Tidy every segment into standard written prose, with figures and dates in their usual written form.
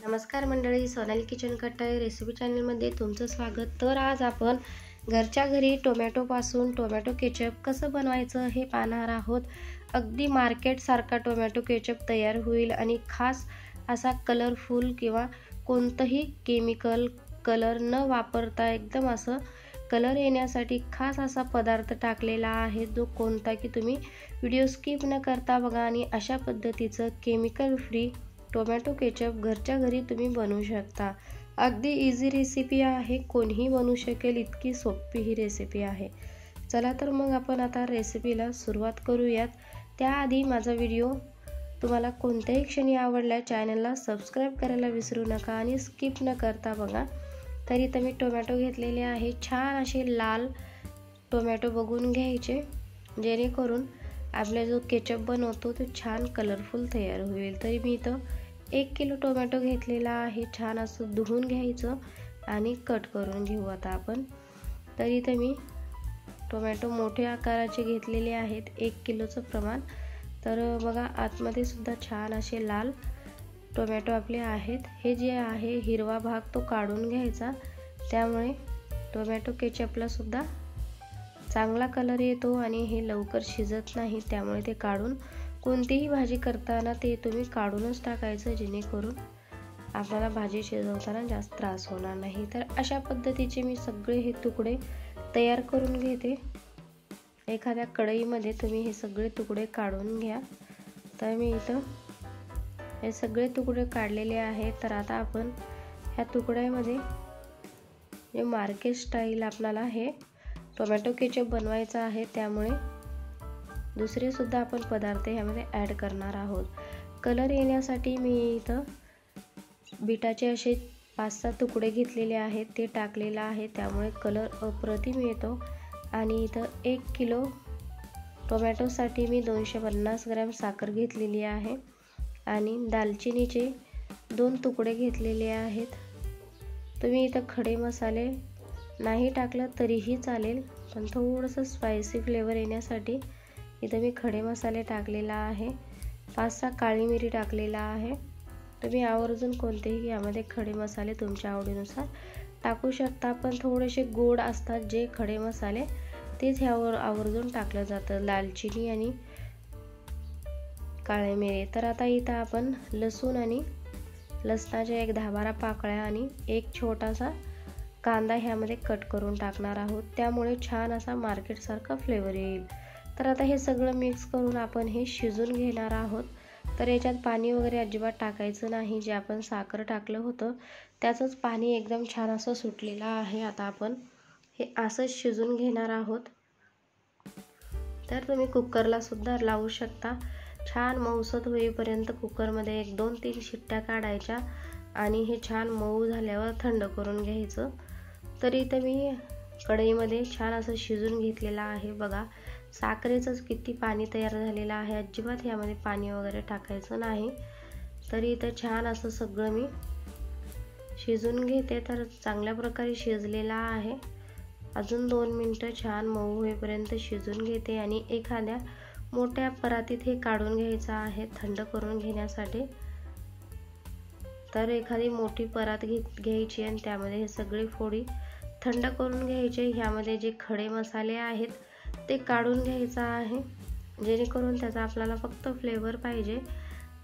नमस्कार मंडळी, सोनाली किचन कट्टा रेसिपी चॅनलमध्ये तुमचं स्वागत। तर आज आपण घरच्या घरी टोमॅटोपासून टोमॅटो केचप कसं बनवायचं हे पाहणार आहोत। अगदी मार्केट सारखा टोमॅटो केचप तयार होईल आणि खास असा कलरफुल किंवा कोणतंही केमिकल कलर न वापरता एकदम असं कलर येण्यासाठी खास असा पदार्थ टाकलेला आहे, जो कोणता की तुम्ही व्हिडिओ स्किप न करता बघा आणि अशा पद्धतीचं केमिकल फ्री टोमॅटो केचप घरच्या घरी तुम्ही बनवू शकता। अगदी इझी रेसिपी आहे, कोणीही बनवू शकेल, इतकी सोपी ही रेसिपी आहे। चला तर मग आपण आता रेसिपीला सुरुवात करूयात। त्याआधी माझा व्हिडिओ तुम्हाला कोणत्याही क्षणी आवडला चॅनलला सबस्क्राइब करायला विसरू नका आणि स्किप न करता बघा। तरी तर मी टोमॅटो घेतलेले आहे, छान असे लाल टोमॅटो बघून घ्यायचे, जेणेकरून आपला जो केचप बनवतो तो छान कलरफुल तयार होईल। तरी मी इथं 1 किलो टोमॅटो घेतलेला आहे, छान असं धुवून घ्यायचं आणि कट करून घेऊ आता आपण। तरी इथं मी टोमॅटो मोठ्या आकाराचे घेतलेले आहेत, 1 किलोचं प्रमाण। तर बघा आतमध्ये सुद्धा छान असे लाल टोमॅटो आपले आहेत। हे जे आहे हिरवा भाग तो काढून घ्यायचा, त्यामुळे टोमॅटो केचपला सुद्धा चांगला कलर येतो आणि हे लवकर शिजत नाही, त्यामुळे ते काढून कोणतीही भाजी करताना ते तुम्ही काढूनच टाकायचं, जेणेकरून आपल्याला भाजी शिजवताना जास्त त्रास होणार नाही। तर अशा पद्धतीचे मी सगळे हे तुकडे तयार करून घेते। एखाद्या कढईमध्ये तुम्ही हे सगळे तुकडे काढून घ्या। तर मी इथं हे सगळे तुकडे काढलेले आहेत। तर आता आपण ह्या तुकड्यामध्ये जे मार्केट स्टाईल आपल्याला हे टोमॅटो केचप बनवायचा आहे, त्यामुळे दुसरे सुद्धा आपण पदार्थ ह्यामध्ये ॲड करणार आहोत। कलर येण्यासाठी मी इथं बीटाचे असे 5-6 तुकडे घेतलेले आहेत, ते टाकलेला आहे, त्यामुळे कलर अप्रतिम येतो। आणि इथं 1 किलो टोमॅटोसाठी मी 250 ग्रॅम साखर घेतलेली आहे आणि दालचिनीचे 2 तुकडे घेतलेले आहेत। तुम्ही इथं खडे मसाले नाही टाकलं तरीही चालेल, पण थोडंसं स्पायसी फ्लेवर येण्यासाठी इथं मी खडे मसाले टाकलेला आहे। 5-6 काळी मिरी टाकलेला आहे। तुम्ही आवर्जून कोणतेही यामध्ये खडे मसाले तुमच्या आवडीनुसार टाकू शकता, पण थोडेसे गोड असतात जे खडे मसाले, तेच ह्यावर आवर्जून टाकलं जातं, दालचिनी आणि काळे मिरी। तर आता इथं आपण लसूण आणि लसणाच्या 10-12 पाकळ्या आणि एक छोटासा कांदा ह्यामध्ये कट करून टाकणार आहोत, त्यामुळे छान असा मार्केट सारखा फ्लेवर येईल। तर आता हे सगळं मिक्स करून आपण हे शिजून घेणार आहोत। तर याच्यात पाणी वगैरे अजिबात टाकायचं नाही, जे आपण साखर टाकलं होतं त्याचंच पाणी एकदम छान असं सुटलेलं आहे। आता आपण हे असं शिजून घेणार आहोत। तर तुम्ही कुकरला सुद्धा लावू शकता, छान मऊसत होईपर्यंत कुकरमध्ये 1-2-3 शिट्ट्या काढायच्या आणि हे छान मऊ झाल्यावर थंड करून घ्यायचं। तरी इथं मी कढईमध्ये छान असं शिजून घेतलेलं आहे। बघा साखरेचंच किती पाणी तयार झालेलं आहे, अजिबात यामध्ये पाणी वगैरे टाकायचं नाही। तरी इथं छान असं सगळं मी शिजून घेते, तर चांगल्या प्रकारे शिजलेला आहे। अजून 2 मिनिटं छान मऊ होईपर्यंत शिजून घेते आणि एखाद्या मोठ्या परातीत हे काढून घ्यायचं आहे थंड करून घेण्यासाठी। तर एखादी मोठी परात घ्यायची आणि त्यामध्ये हे सगळे फोडी थंड करून घ्यायचे। ह्यामध्ये जे खडे मसाले आहेत ते काढून घ्यायचं आहे, जेणेकरून त्याचा आपल्याला फक्त फ्लेवर पाहिजे।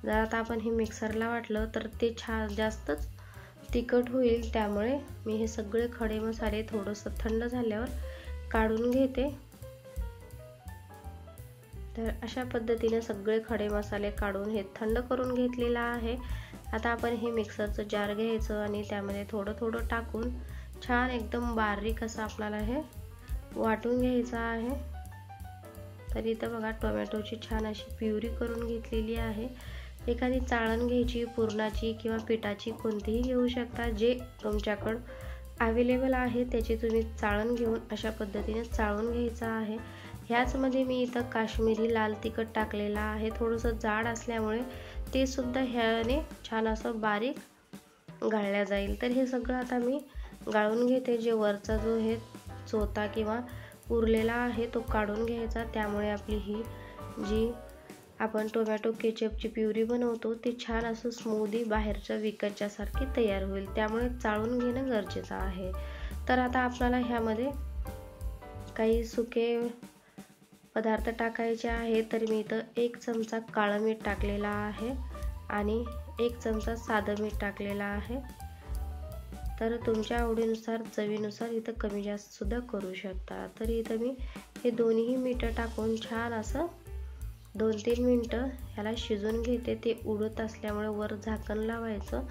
जर आता आपण हे मिक्सरला वाटलं तर ते छान जास्तच तिखट होईल, त्यामुळे मी हे सगळे खडे मसाले थोडंसं थंड झाल्यावर काढून घेते। तर अशा पद्धतीने सगळे खडे मसाले काढून हे थंड करून घेतलेला आहे। आता आपण हे मिक्सरचं जार घ्यायचं आणि त्यामध्ये थोडं थोडं टाकून छान एकदम बारीक असं आपल्याला हे वाटून घ्यायचं आहे। तर इथं बघा टोमॅटोची छान अशी प्युरी करून घेतलेली आहे। एखादी चाळण घ्यायची, पुरणाची किंवा पिठाची कोणतीही घेऊ शकता, जे तुमच्याकडं अवेलेबल आहे त्याची तुम्ही चाळण घेऊन अशा पद्धतीने चाळून घ्यायचं आहे। ह्याचमध्ये मी इथं काश्मीरी लाल तिखट टाकलेलं आहे, थोडंसं जाड असल्यामुळे ते सुद्धा ह्याने छान असं बारीक गाळल्या जाईल। तर हे सगळं आता मी गाळून घेते। जे वरचा जो हे चोथा किंवा उरलेला आहे तो काढून घ्यायचा, त्यामुळे आपली ही जी आपण टोमॅटो केचपची प्युरी बनवतो ती छान असं स्मूदी बाहेरच्या विकतच्यासारखी तयार होईल, त्यामुळे चाळून घेणं गरजेचं आहे। तर आता आपल्याला ह्यामध्ये काही सुके पदार्थ टाकायचे आहे। तर मी इथं 1 चमचा काळं मीठ टाकलेला आहे आणि 1 चमचा साधं मीठ टाकलेला आहे। तर तुमच्या आवडीनुसार चवीनुसार इथं कमी जास्त सुद्धा करू शकता। तर इथं मी हे दोन्ही मीठ टाकून छान असं 2-3 मिनिटं ह्याला शिजून घेते। ते उडत असल्यामुळे वर झाकण लावायचं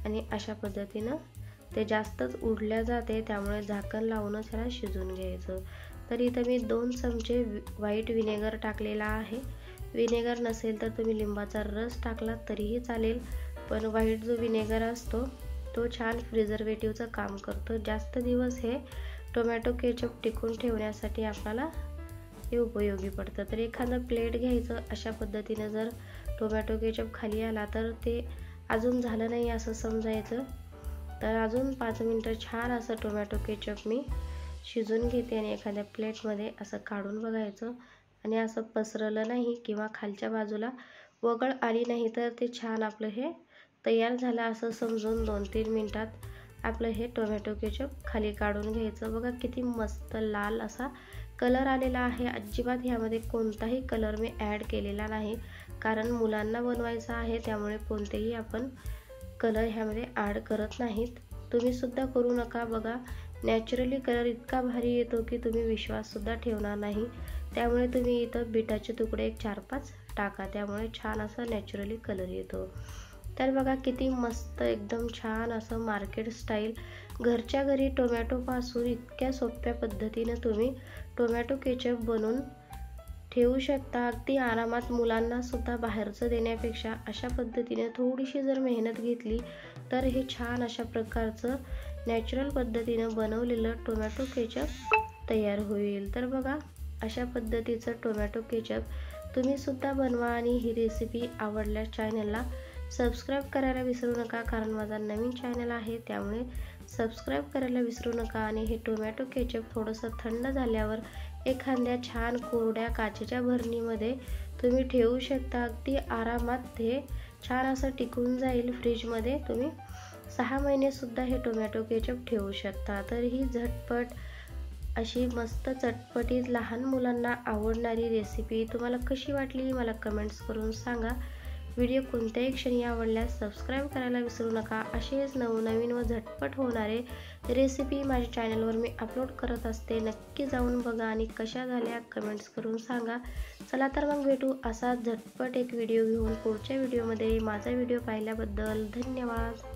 आणि अशा पद्धतीनं ते जास्तच उडल्या जाते, त्यामुळे झाकण लावूनच ह्याला शिजून घ्यायचं। तर इथं मी 2 चमचे व्हाईट विनेगर टाकलेला आहे। विनेगर नसेल तर तुम्ही लिंबाचा रस टाकला तरीही चालेल, पण व्हाईट जो विनेगर असतो तो छान प्रिझर्वेटिव्हचं काम करतो। जास्त दिवस हे टोमॅटो केचप टिकून ठेवण्यासाठी आपल्याला हे उपयोगी पडतं। तर एखादं प्लेट घ्यायचं, अशा पद्धतीने जर टोमॅटो केचप खाली आला तर ते अजून झालं नाही असं समजायचं। तर अजून 5 मिनिटं छान असं टोमॅटो केचप मी शिजून घेते आणि एखाद्या प्लेटमध्ये असं काढून बघायचं आणि असं पसरलं नाही किंवा खालच्या बाजूला वगळ आली नाही तर ते छान आपलं हे तयार झालं असं समजून 2-3 मिनिटात आपलं हे टोमॅटो केचप खाली काढून घ्यायचं। बघा किती मस्त लाल असा कलर आलेला आहे। अजिबात ह्यामध्ये कोणताही कलर मी ॲड केलेला नाही, कारण मुलांना बनवायचं आहे, त्यामुळे कोणतेही आपण कलर ह्यामध्ये ॲड करत नाहीत। तुम्ही सुद्धा करू नका। बघा नॅचरली कलर इतका भारी येतो की तुम्ही विश्वास सुद्धा ठेवणार नाही। त्यामुळे तुम्ही इथं बीटाचे तुकडे 1-4-5 टाका, त्यामुळे छान असा नॅचरली कलर येतो। तर बघा किती मस्त एकदम छान असं मार्केट स्टाईल घरच्या घरी टोमॅटोपासून इतक्या सोप्या पद्धतीने तुम्ही टोमॅटो केचप बनवून ठेवू शकता। अगदी आरामात मुलांना सुद्धा बाहेरचं देण्यापेक्षा अशा पद्धतीने थोडीशी जर मेहनत घेतली तर हे छान अशा प्रकारचं नॅचरल पद्धतीने बनवलेलं टोमॅटो केचप तयार होईल। तर बघा अशा पद्धतीचं टोमॅटो केचप तुम्ही सुद्धा बनवा आणि ही रेसिपी आवडल्यास चॅनलला सबस्क्राईब करायला विसरू नका, कारण माझा नवीन चॅनल आहे, त्यामुळे सबस्क्राईब करायला विसरू नका। आणि हे टोमॅटो केचप थोडंसं थंड झाल्यावर एखाद्या छान कोरड्या काचेच्या भरणीमध्ये तुम्ही ठेवू शकता। अगदी आरामात हे छान असं टिकून जाईल। फ्रीजमध्ये तुम्ही 6 महिने सुद्धा हे टोमॅटो केचप ठेवू शकता। तर ही झटपट अशी मस्त चटपटीत लहान मुलांना आवडणारी रेसिपी तुम्हाला कशी वाटली मला कमेंट्स करून सांगा। व्हिडिओ कोणत्याही क्षणी आवडल्यास सबस्क्राईब करायला विसरू नका। असेच नवनवीन व झटपट होणारे रेसिपी माझ्या चॅनलवर मी अपलोड करत असते, नक्की जाऊन बघा आणि कशा झाल्या कमेंट्स करून सांगा। चला तर मग भेटू असा झटपट एक व्हिडिओ घेऊन पुढच्या व्हिडिओमध्ये। माझा व्हिडिओ पाहिल्याबद्दल धन्यवाद।